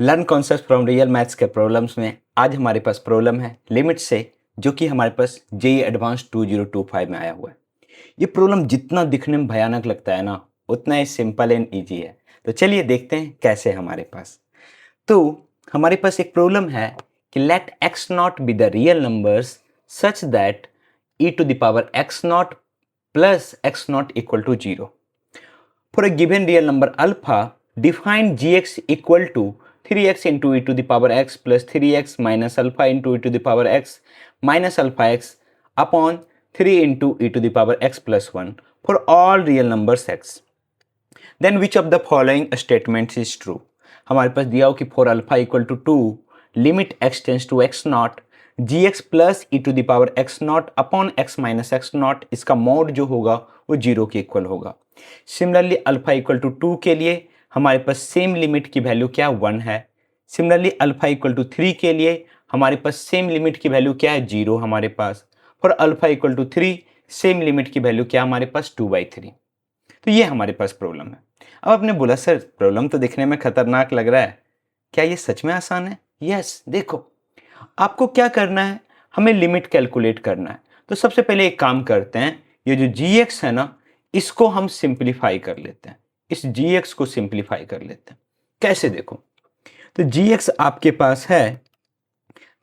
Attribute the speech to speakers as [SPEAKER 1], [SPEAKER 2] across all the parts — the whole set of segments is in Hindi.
[SPEAKER 1] Learn concept from real maths के प्रॉब्लम्स में आज हमारे पास प्रॉब्लम है लिमिट से, जो कि हमारे पास जेईई एडवांस 2025 में आया हुआ है। ये प्रॉब्लम जितना दिखने में भयानक लगता है ना, उतना ही सिंपल एंड इजी है। तो चलिए देखते हैं कैसे हमारे पास। तो हमारे पास एक प्रॉब्लम है कि let x not be the real numbers such that e to the power x not plus x not equal to 0 for a given real number alpha. Define gx equal to 3x into e to the power x plus 3x minus alpha into e to the power x minus alpha x upon 3 into e to the power x plus 1 for all real numbers x. Then which of the following statements is true? हमारे पास दिया हो कि for alpha equal to 2 limit x tends to x naught gx plus e to the power x naught upon x minus x naught, इसका मोड जो होगा वो 0 के इक्वल होगा। सिमिलरली अल्फा इक्वल टू 2 के लिए हमारे पास सेम लिमिट की वैल्यू क्या 1 है। सिमिलरली अल्फा इक्वल टू 3 के लिए हमारे पास सेम लिमिट की वैल्यू क्या है 0 हमारे पास। For alpha equal to 3 same limit की वैल्यू क्या हमारे पास 2/3। तो ये हमारे पास प्रॉब्लम है। अब आपने बोला सर प्रॉब्लम तो दिखने में खतरनाक लग रहा है, क्या ये सच में आसान है? यस, देखो आपको क्या करना है, हमें लिमिट कैलकुलेट करना है। तो सबसे पहले एक काम करते हैं, ये जो gx है ना, इसको हम सिंप्लीफाई कर लेते हैं। इस gx को सिंप्लीफाई कर लेते हैं। कैसे देखो, तो gx आपके पास है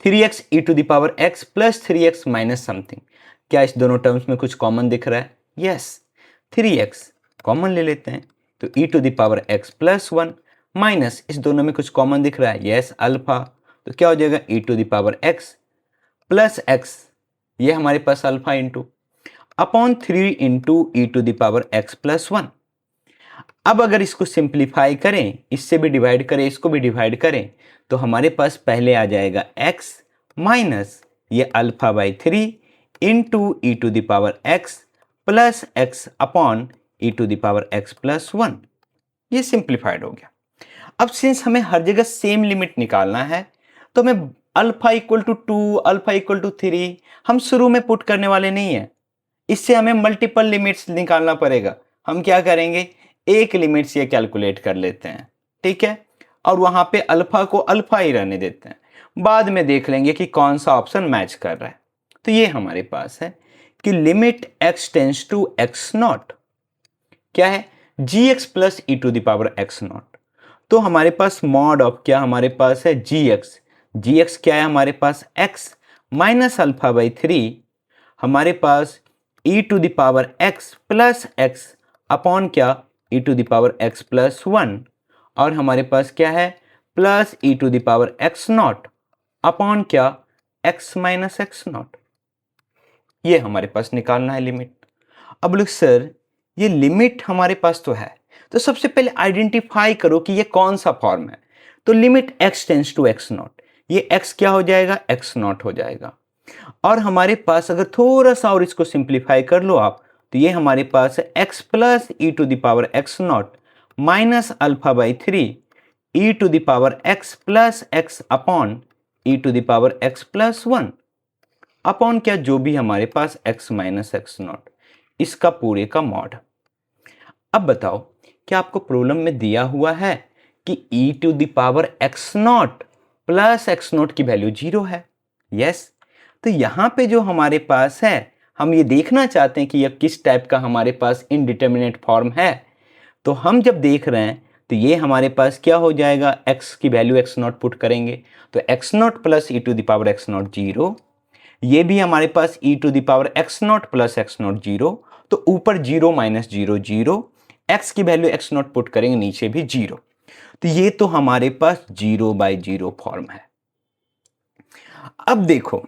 [SPEAKER 1] 3x e to the power x plus 3x minus something. क्या इस दोनों टर्म्स में कुछ कॉमन दिख रहा है? यस, 3x कॉमन ले लेते हैं, तो e to the power x plus 1 minus इस दोनों में कुछ कॉमन दिख रहा है, यस अल्फा, तो क्या हो जाएगा e to the power x plus x, ये हमारे पास alpha into upon 3 into e to the power x plus 1। अब अगर इसको सिंप्लीफाई करें, इससे भी डिवाइड करें, इसको भी डिवाइड करें, तो हमारे पास पहले आ जाएगा x माइनस ये alpha by 3 into e to the power x plus x upon e to the power x plus 1। ये सिंप्लीफाइड हो गया। अब सिंस हमें हर जगह सेम लिमिट निकालना है, तो हमें alpha equal to 2 alpha equal to 3 हम शुरू में पुट करने वाले नहीं है। इससे हमें मल्टीपल लिमिट्स निकालना पड़ेगा। हम क्या करेंगे, एक लिमिट से कैलकुलेट कर लेते हैं, ठीक है, और वहां पे अल्फा को अल्फा ही रहने देते हैं। बाद में देख लेंगे कि कौन सा ऑप्शन मैच कर रहा है। तो ये हमारे पास है कि limit x tends to x not क्या है, gx plus e to the power x not. तो हमारे पास मॉड ऑफ क्या हमारे पास है gx क्या है हमारे पास x माइनस अल्फा बाई 3, हमारे पास e to the power x plus x upon क्या e to the power x plus 1, और हमारे पास क्या है plus e to the power x not upon क्या x माइनस x नॉट। ये हमारे पास निकालना है लिमिट। अब लोग सर ये लिमिट हमारे पास तो है, तो सबसे पहले आइडेंटिफाई करो कि ये कौन सा फॉर्म है। तो limit x tends to x not, ये x क्या हो जाएगा x नॉट हो जाएगा। और हमारे पास अगर थोड़ा सा और इसको सिंप्लीफाई कर लो आप, तो ये हमारे पास है x plus e to the power x not minus alpha by 3 e to the power x plus x upon e to the power x plus 1 upon क्या जो भी हमारे पास x माइनस x नॉट, इसका पूरे का मॉड। अब बताओ क्या आपको प्रॉब्लम में दिया हुआ है कि e to the power x not plus x not की वैल्यू 0 है? यस। तो यहाँ पे जो हमारे पास है, हम ये देखना चाहते हैं कि यह किस टाइप का हमारे पास इनडिटर्मिनेट फॉर्म है। तो हम जब देख रहे हैं तो ये हमारे पास क्या हो जाएगा, x की वैल्यू x नॉट पुट करेंगे तो x not plus e to the power x not 0, ये भी हमारे पास ई to the power x not plus x not 0, तो ऊपर 0 माइनस 0 0, x की वैल्यू x नॉट पुट करेंगे नीचे भी 0, तो ये तो हमारे पास 0/0 फॉर्म है। अब देखो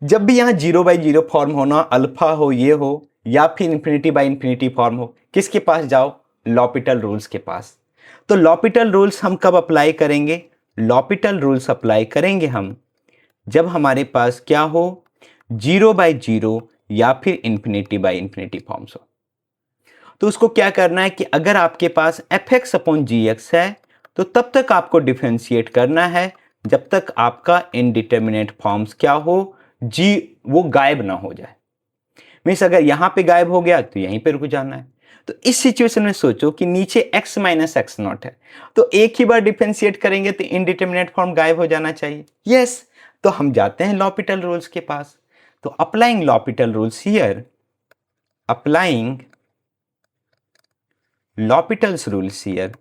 [SPEAKER 1] जब भी यहाँ 0/0 फॉर्म होना, अल्फा हो ये हो या फिर इन्फिनिटी बाई इन्फिनिटी फॉर्म हो, किसके पास जाओ, लॉपिटल रूल्स के पास। तो लॉपिटल रूल्स हम कब अप्लाई करेंगे, लॉपिटल रूल्स अप्लाई करेंगे हम जब हमारे पास क्या हो 0/0 या फिर इन्फिनिटी बाई इन्फिनिटी फॉर्म्स हो। तो उसको क्या करना है कि अगर आपके पास fx अपॉन gx है, तो तब तक आपको डिफरेंशिएट करना है जब तक आपका इनडिटर्मिनेट फॉर्म्स क्या हो, वो गायब ना हो जाए। मीन्स अगर यहाँ पे गायब हो गया तो यहीं पे रुक जाना है। तो इस सिचुएशन में सोचो कि नीचे x माइनस एक्स नॉट है, तो एक ही बार डिफरेंशिएट करेंगे तो इनडिटरमिनेट फॉर्म गायब हो जाना चाहिए। यस, तो हम जाते हैं लॉपिटल रूल्स के पास। तो applying L'Hopital rules here, applying L'Hopital's rules here,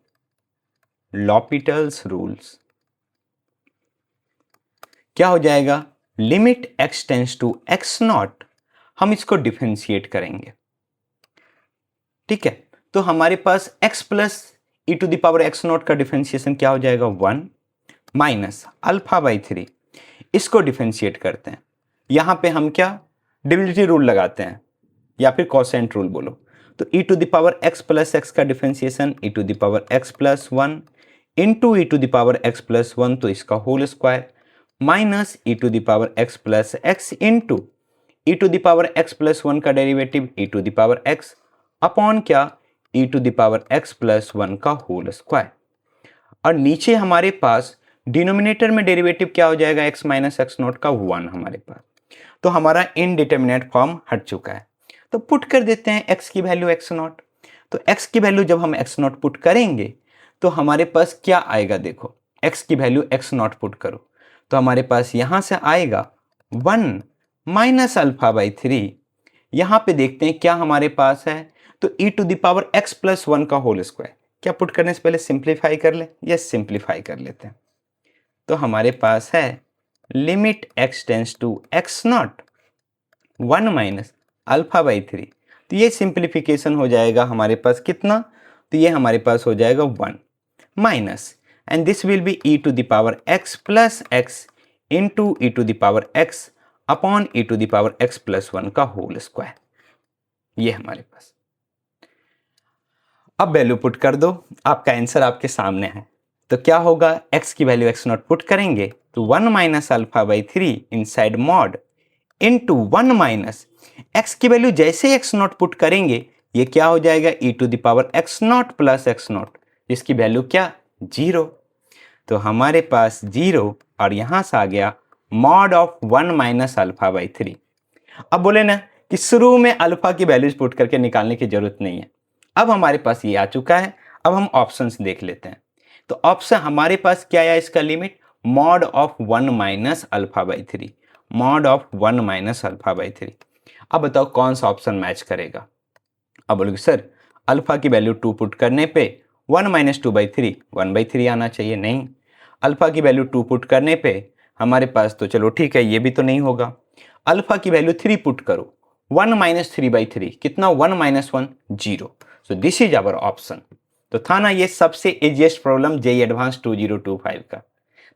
[SPEAKER 1] L'Hopital's rules क्या हो जाएगा, limit x tends to x not, हम इसको डिफरेंशिएट करेंगे। ठीक है, तो हमारे पास x plus e to the power x not का डिफरेंशिएशन क्या हो जाएगा, 1 माइनस अल्फा बाई 3, इसको डिफरेंशिएट करते हैं। यहां पे हम क्या डिविजिबिलिटी रूल लगाते हैं या फिर कोसेंट रूल बोलो। तो e to the power x plus x का differentiation e to the power x plus 1 into e to the power x plus 1, तो इसका whole square, minus e to the power x plus x into e to the power x plus 1 का derivative e to the power x upon क्या, e to the power x plus 1 का होल स्क्वायर। और नीचे हमारे पास डिनोमिनेटर में डेरिवेटिव क्या हो जाएगा, x माइनस एक्स नॉट का 1 हमारे पास। तो हमारा इनडिटरमिनेट फॉर्म हट चुका है। तो पुट कर देते हैं x की वैल्यू x नॉट। तो x की वैल्यू जब हम x नॉट पुट करेंगे तो हमारे पास क्या आएगा, देखो x की वैल्यू x नॉट पुट करो तो हमारे पास यहां से आएगा 1 माइनस अल्फा बाई 3। यहां पे देखते हैं क्या हमारे पास है, तो e to the power x plus 1 का होल स्क्वायर। क्या पुट करने से पहले सिंप्लीफाई कर ले, यस सिंप्लीफाई कर लेते हैं। तो हमारे पास है limit x tends to x not 1 minus alpha by 3। तो ये सिंप्लीफिकेशन हो जाएगा हमारे पास कितना, तो ये हमारे पास हो जाएगा 1 minus, and this will be e to the power x plus x into e to the power x upon e to the power x plus 1 का होल स्क्वायर। ये हमारे पास, अब वैल्यू पुट कर दो, आपका आंसर आपके सामने है। तो क्या होगा, x की वैल्यू x नॉट पुट करेंगे तो 1 minus alpha by 3 inside mod into 1 minus x की वैल्यू जैसे x नॉट पुट करेंगे ये क्या हो जाएगा, e to the power x not plus x not, इसकी वैल्यू क्या 0। तो हमारे पास 0 और यहां से आ गया mod of 1 minus alpha by 3। अब बोले ना कि शुरू में अल्फा की वैल्यूज पुट करके निकालने की जरूरत नहीं है। अब हमारे पास ये आ चुका है, अब हम ऑप्शंस देख लेते हैं। तो ऑप्शन हमारे पास क्या है, इसका limit mod of 1 minus alpha by 3, mod of 1 minus alpha by 3। अब बताओ कौन सा ऑप्शन मैच करेगा। अब बोलोगे सर अल्फा की वैल्यू 2 पुट करने पे 1 माइनस 2 बाई 3 1 बाई 3 आना चाहिए, नहीं। अल्फा की वैल्यू 2 पुट करने पे हमारे पास, तो चलो ठीक है ये भी तो नहीं होगा। अल्फा की वैल्यू 3 पुट करो, 1 माइनस 3 बाई 3 कितना, 1 minus 1 0। So this is our option. तो था ना ये सबसे इजीएस्ट प्रॉब्लम जेईई एडवांस 2025 का।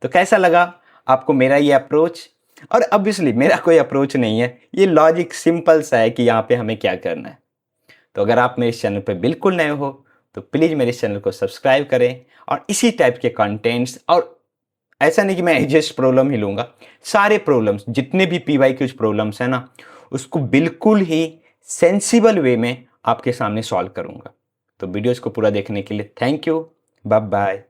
[SPEAKER 1] तो कैसा लगा आपको मेरा ये अप्रोच। और ऑब्वियसली मेरा कोई अप्रोच नहीं है, ये लॉजिक सिंपल सा है कि यहाँ पे हमें क्या करना है। तो अगर आप मेरे चैनल पे बिल्कुल नए हो तो प्लीज़ मेरे चैनल को सब्सक्राइब करें और इसी टाइप के कंटेंट्स, और ऐसा नहीं कि मैं इजीएस्ट प्रॉब्लम ही लूँगा, सारे प्रॉब्लम्स जितने भी PYQ प्रॉब्लम्स हैं ना उसको बिल्कुल ही सेंसिबल वे में आपके सामने सॉल्व करूँगा। तो वीडियोज़ को पूरा देखने के लिए थैंक यू, बाय बाय।